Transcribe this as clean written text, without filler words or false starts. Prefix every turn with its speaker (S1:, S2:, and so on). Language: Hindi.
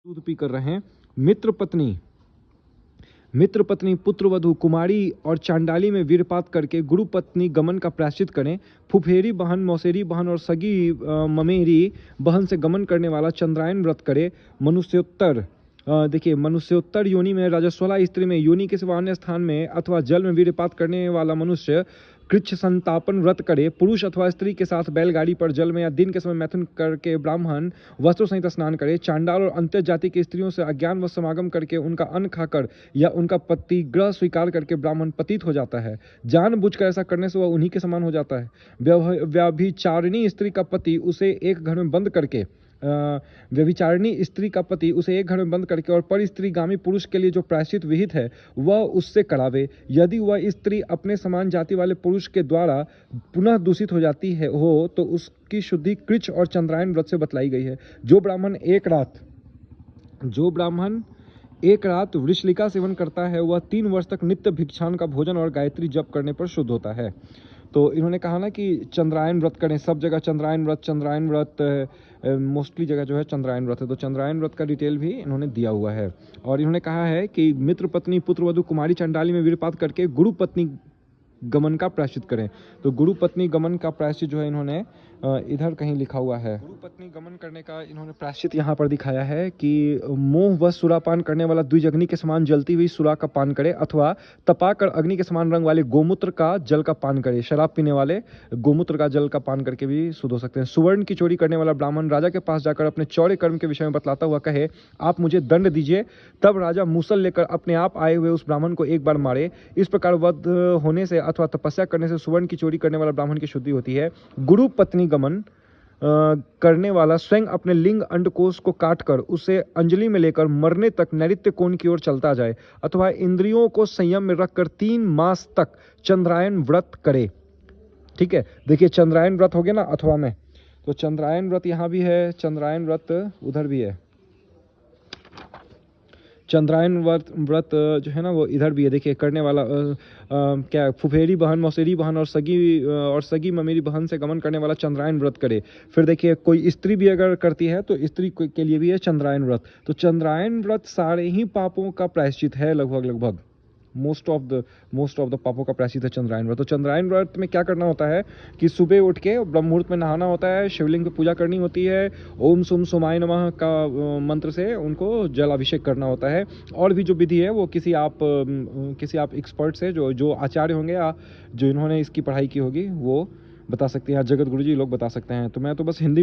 S1: दूध पी कर रहें। मित्र पत्नी पुत्रवधू कुमारी और चांडाली में वीरपात करके गुरु पत्नी गमन का प्रायश्चित करें। फुफेरी बहन, मौसेरी बहन और सगी ममेरी बहन से गमन करने वाला चंद्रायन व्रत करे। मनुष्योत्तर देखिए, मनुष्योत्तर योनि में रजस्वला स्त्री में योनि के सिवा अन्य स्थान में अथवा जल में वीरपात करने वाला मनुष्य कृच्छ संतापन व्रत करे। पुरुष अथवा स्त्री के साथ बैलगाड़ी पर जल में या दिन के समय मैथुन करके ब्राह्मण वस्त्रों सहित स्नान करे। चांडाल और अंत्य जाति की स्त्रियों से अज्ञान व समागम करके उनका अन्न खाकर या उनका पतिग्रह स्वीकार करके ब्राह्मण पतित हो जाता है। जानबूझकर ऐसा करने से वह उन्हीं के समान हो जाता है। व्यभिचारिणी स्त्री का पति उसे एक घर में बंद करके और पर स्त्रीगामी पुरुष के लिए जो प्रायश्चित विहित है वह उससे करावे। यदि वह स्त्री अपने समान जाति वाले पुरुष के द्वारा पुनः दूषित हो जाती है तो उसकी शुद्धि कृच्छ और चंद्रायन व्रत से बतलाई गई है। जो ब्राह्मण एक रात वृषलिका सेवन करता है वह 3 वर्ष तक नित्य भिक्षान का भोजन और गायत्री जप करने पर शुद्ध होता है। तो इन्होंने कहा ना कि चंद्रायन व्रत करें, सब जगह चंद्रायन व्रत मोस्टली जगह जो है चंद्रायन व्रत है। तो चंद्रायन व्रत का डिटेल भी इन्होंने दिया हुआ है। और इन्होंने कहा है कि मित्र पत्नी पुत्रवधू कुमारी चांडाली में वीरपात करके गुरु पत्नी गमन का प्रायश्चित करें। तो गुरु पत्नी गमन का प्रायश्चित जो है इन्होंने इधर कहीं लिखा हुआ है। गुरु पत्नी गमन करने का इन्होंने प्रायश्चित यहाँ पर दिखाया है कि मोह व सुरापान करने वाला द्विजग्नि के समान जलती हुई सुरा का पान करे अथवा तपाकर अग्नि के समान रंग वाले गोमूत्र का जल का पान करे। शराब पीने वाले गोमूत्र का जल का पान करके भी शुद्ध हो सकते हैं। सुवर्ण की चोरी करने वाला ब्राह्मण राजा के पास जाकर अपने चौड़े कर्म के विषय में बतलाता हुआ कहे, आप मुझे दंड दीजिए। तब राजा मूसल लेकर अपने आप आए हुए उस ब्राह्मण को एक बार मारे। इस प्रकार वध होने से अथवा तपस्या करने से सुवर्ण की चोरी करने वाला ब्राह्मण की शुद्धि होती है। गुरु पत्नी गमन करने वाला स्वयं अपने लिंग अंडकोश को काटकर उसे अंजलि में लेकर मरने तक नैऋत्य कोण की ओर चलता जाए अथवा इंद्रियों को संयम में रखकर 3 मास तक चंद्रायन व्रत करे। ठीक है, देखिए चंद्रायन व्रत हो गया ना अथवा में, तो चंद्रायन व्रत यहाँ भी है, चंद्रायन व्रत उधर भी है। चंद्रायन व्रत जो है ना वो इधर भी है। देखिए करने वाला क्या फुफेरी बहन, मौसेरी बहन और सगी ममेरी बहन से गमन करने वाला चंद्रायन व्रत करे। फिर देखिए कोई स्त्री भी अगर करती है तो स्त्री के लिए भी है चंद्रायन व्रत। तो चंद्रायन व्रत सारे ही पापों का प्रायश्चित है, लगभग मोस्ट ऑफ द पापों का प्रायश्चित है चंद्रायन व्रत। तो चंद्रायन व्रत में क्या करना होता है कि सुबह उठ के ब्रह्म मुहूर्त में नहाना होता है, शिवलिंग पे पूजा करनी होती है, ओम सुम सोमाय नमः का मंत्र से उनको जल अभिषेक करना होता है। और भी जो विधि है वो किसी आप एक्सपर्ट से जो आचार्य होंगे या जो इन्होंने इसकी पढ़ाई की होगी वो बता सकते हैं, जगत गुरु जी लोग बता सकते हैं। तो मैं तो बस हिंदी